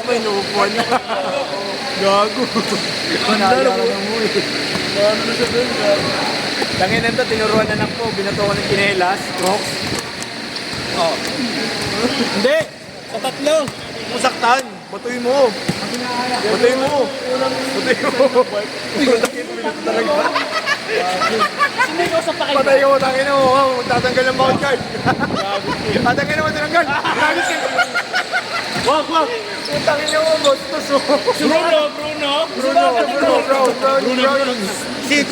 May inuupuan na. Gago. Manala ka na mo eh. Ano na siya doon? Tangin na ito, tinuruan na lang po. Binato ko ng kinelas, crocs. Oh. Hindi! Sa tatlo! Musaktan! Batuin mo! Batuin mo! Batuin mo! Uy, talaga. Sino ikaw sa pakinggan? Patay ko, tangin na mo. Tatanggal ng mouth guard. Tatanggal naman tinanggal. Wag, wag! Tangin na mo, bastos mo. Bruno. Sit.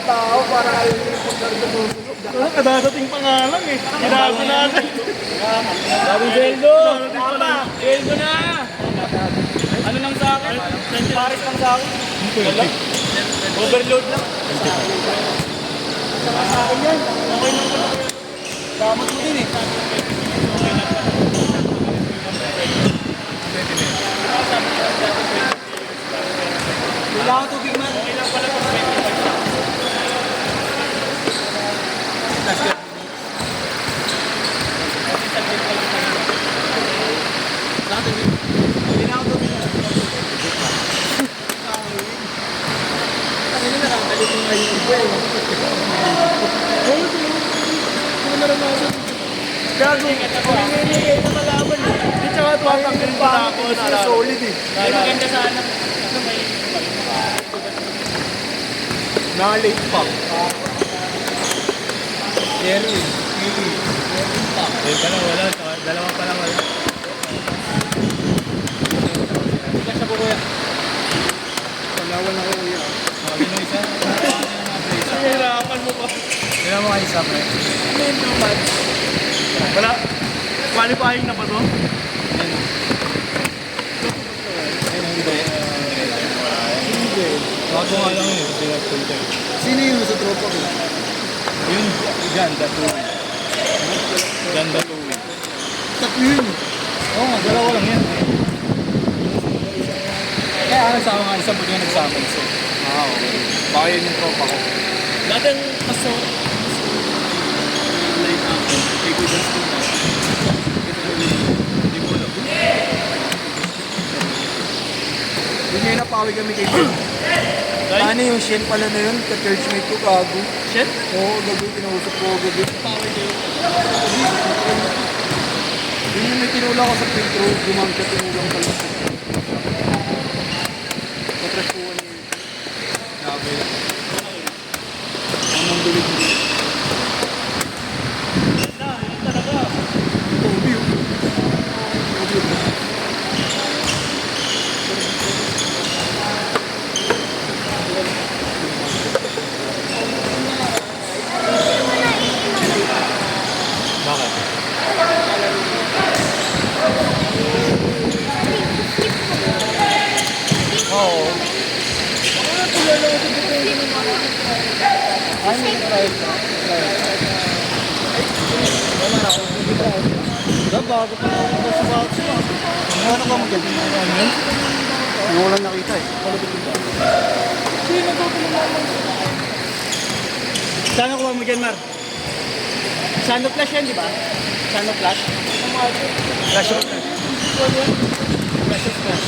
Tao para kayo yung pagkakasusunod. Kadadating pangalan eh. Ginago natin. Geldo! Geldo na! Ano lang sa akin? Paris lang sa akin. Wala. Overload lang. Saka sa akin yan. Okay lang pala. Damot mo din eh. Wala akong tubig man. Okay lang pala. Gago, humingi na malaban eh. Hindi tsaka tuwang yung pangit eh. Solid eh. Maganda sana. Naka-late pa. Jerry. Ka na wala. Dalawa pa lang wala. Hindi ka siya po kuya. Palawan ako kuya. Sabi nung isa. Hirapan mo pa. Hindi mo kayo isa pre. Ano yung naman? Wala. Qualifying na ba to? Bago nga lang yun. Sino yung sa tropa ko? Yun. Ganda tuwing. Ganda tuwing. Tatlo yun. Oo nga. Dalawa lang yan. Kaya nagsama nga isa pag yung nagsama isa. Ah, okay. Baka yun yung tropa ko. Dating kaso. Like ako. Kay Kuya Justin na. Hindi mo alam. Yun ngayon napawag kami kay Jim. Ano yung Shen pala na yun? Ka-churchmate ko, gago. Shit? Oo, gago. Kinausap ko, gago. Power kayo. Yun yung may tinula ko sa filtro. Gumamit ka tinulang pala. Katrash ko ano yun. Grabe. Anong dulig mo? Tobi yun. Tobi yun. Bakit? Oo. Bago pa ako sa box mo. Ano ka maganda? Ano ko lang nakita eh. Saan ako mo dyan, Mar? Sano Flash yan, di ba? Sano Flash? Flash of Flash. Flash of Flash.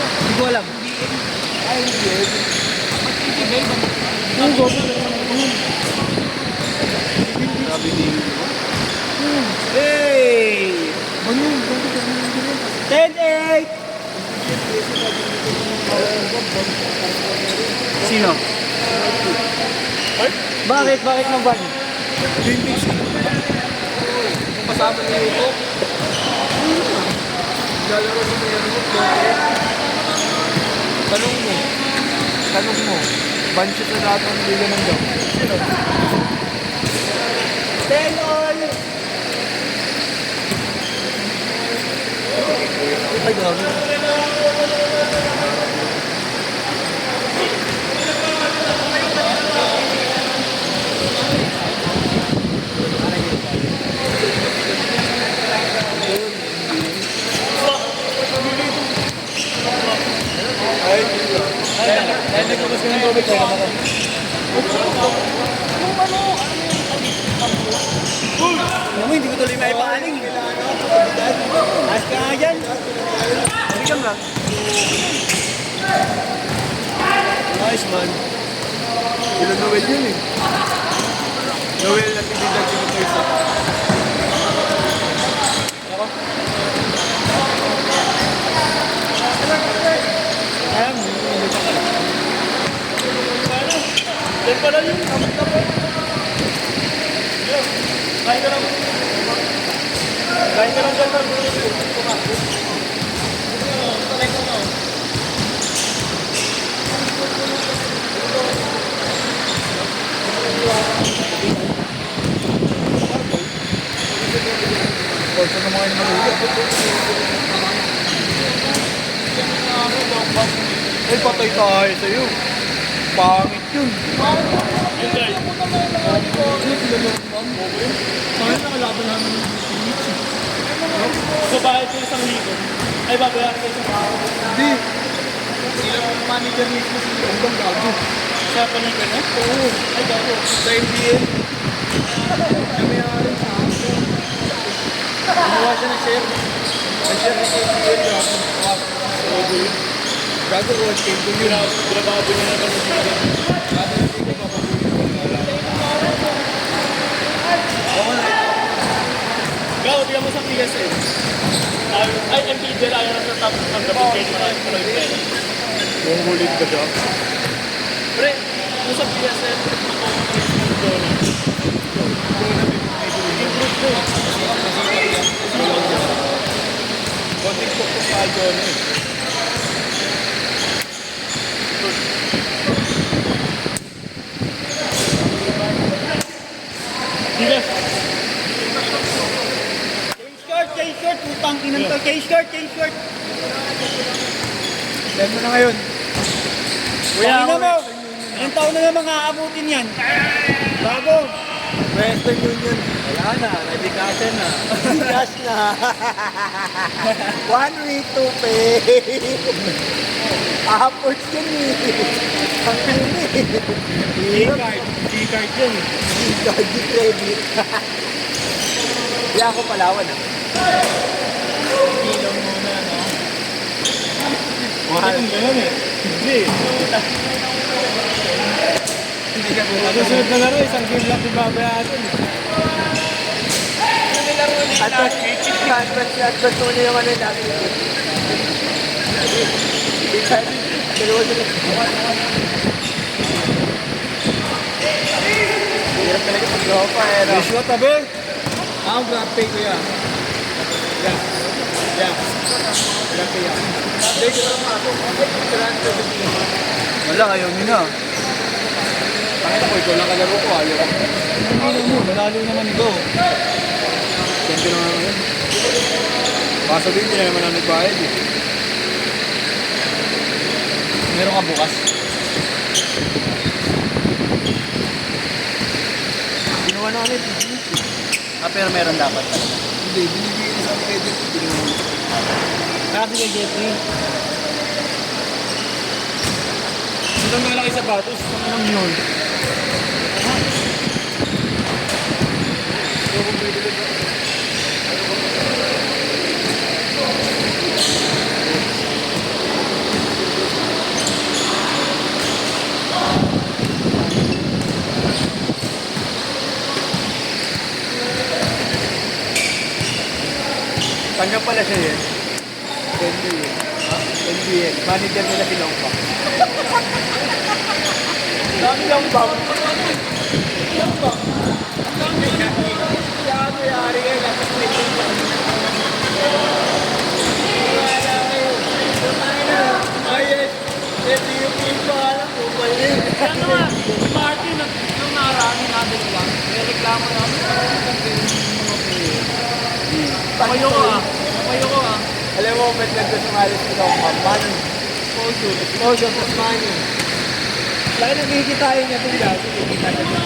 Hindi ko alam. Ay, hindi eh. Ang gobo. Sabi din. Hey! Ano yun? 10-8! Sino? Bakit? Bakit mo ban? Olympics eh. Kung kasama niya ito, lalaro sa mga ano mo, tanong mo, ban siya sa lahat ng liga ng daw. Sino? 10-all! Ay, grabe. nagpapos ka ng tubig, kaya ako. Ano, hindi ko tuloy maipaaling. Ayos ka nga dyan. Hindi ka nga. Nice man. Ilan Noel yun eh. Noel na tinidad yung isa. Yan pala yun. Kain ka lang. Kain ka lang dyan. Porto na mga yung malulit. Ay, patay tayo sa'yo. Pangit yun. Yun guys. Kaya nakalaban namin yung sa bahay ko isang ligo. Ay, babayaran ko isang araw. Hindi. Ilang manager mismo sila. Hanggang gago. Sa palikan na? Oo. Ay, gago. Sa MBN. Namayari sa akin. Gumawa siya ng share. Nag-share na sa MBN. Gago ko, change ko yun. Grabado na naman sa sila. Gaw, di mo sa PSN. Ay, MPDL ayaw na sa top ng gabi. Maraming pala yung pera. Munggulit ka siya. Pre, kung sa PSN, Konting pukpuk tayo doon eh. Sige. K-shirt, putang inang to. K-shirt. Dahil mo na ngayon. Kuya mo. Ilang taon na naman aabutin yan? Bago. Western Union. Wala na, nabikasan na. Cash na. 1 week to pay. Upwards yun eh. Ang pili. G-card yun. G-card, G-credit. Hindi ako Palawan ah. Ilong muna, no? Mahal. Kung gano'n eh. Hindi. Hindi ka buhay. Susunod na laro, isang game lang din babayaran. Advance mo na yung ano yung last week. Dalawa sila. Hirap talaga pag-dropa eh. No? Wish ko tabi. Ako grab pay ko yan. Yeah. Grab pay yan. Hindi ko lang ako. Transfer to team. Wala, ayaw nyo na. Bakit ako ikaw lang kalaro ko, ayaw ko. Hindi mo, manalo naman ikaw. Send ko na nga ngayon. Baka sabihin, hindi na naman namin bayad eh. Meron ka bukas. Ginawa namin. Pero meron dapat. Hindi, binibigyan niya sa akin edit. Sabi kay Jeffrey. Itong malaki sa batos, ang yun. Tanggap pala siya yun. NBA. NBA. Manager nila si Longpang. Dami Longpang. Longpang. Kaya yari kayo. Dapat may Longpang. Wala kayo. Ayos. FDUP pa alam ko. Kaya nga, Martin, nung nakaraan natin lang, may reklamo namin. Papayo ko ah. Alam mo, ba't nagkasumalis ko daw? Money. Exposure plus money. Lagi nagkikitain niya itong gaso. Kikita niya.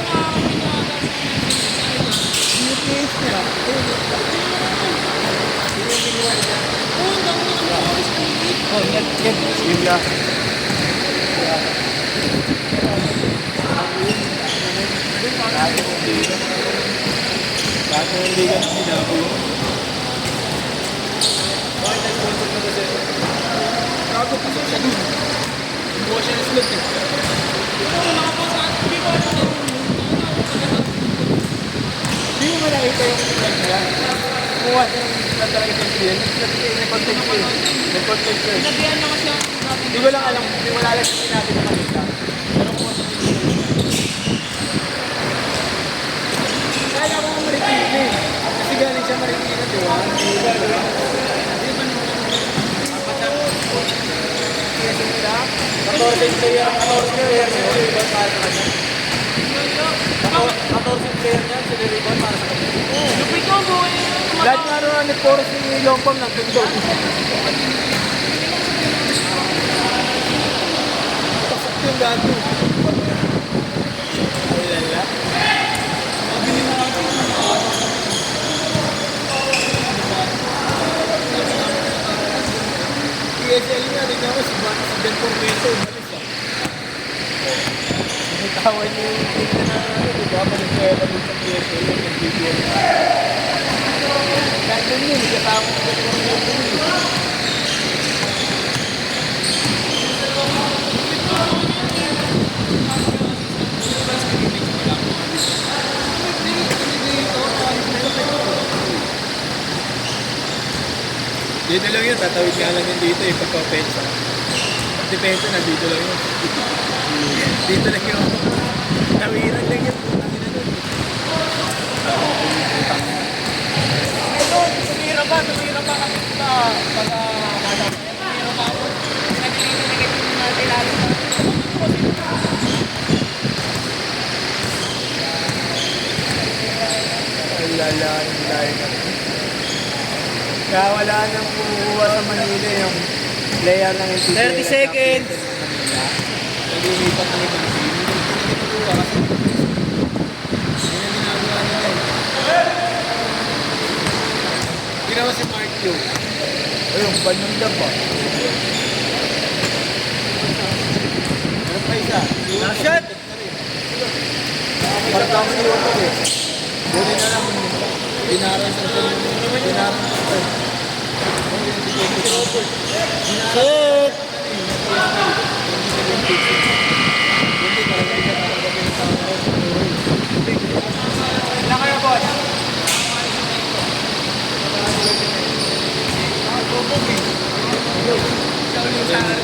Sinipis niya. Oh, yan. Yun lang. Hindi ka binago. Bakit nag-sponsor na kasi? Gago pa siya dun. Buha siya ng slot eh. Hindi mo malakita yung slot niya. Kumuha siya ng slot talaga sa slot. Nag-contact ko eh. Nag-contact ko eh. Sinabihan na kasi ako natin. Hindi ko lang alam. Hindi wala lang sa sinabi na makita. Pero kung sa kaya ko Marikina eh. Kasi galing siya Marikina, di ba? Katorsin player niya, siniribon para sa kanya. 14 player niya, siniribon para sa kanya. Lupit ko, buhay. Lahat nga rin ni Poro si Longpam ng tundog. Pasak yung gato. Ay lala. PSL nga, rin ako si Ben Corneto, umalis ah. Natawan niyo yung tingnan na ano, di ba? Paligpwela dun sa PSL, yung nag-BBL. Kahit dun yun, kasama ko Ben Corneto yun. Dito lang yun, tatawid nga lang yun dito eh, pagka-pensa. Pag-depensa, nandito lang yun. Dito lang yun. Tawiran lang yun. Ito, tumira ba kami sa pag-hanap? Tumira ba ako? Nag-iinigit natin lalo sa Ay lala, yung layo na. Kaya wala nang kumukuha sa Manila yung player ng NTT. 30 seconds. Nag-umipat ng ibang team. Hindi kinukuha kasi yun ang ginagawa nila eh. Ginawa si Mark Q. Ayun, panunda pa. Ano pa isa? Nashot! Parang si Otto eh. Bunin na lang. Dinaran sa Dinaran sa Shit! Ilan kayo, boss?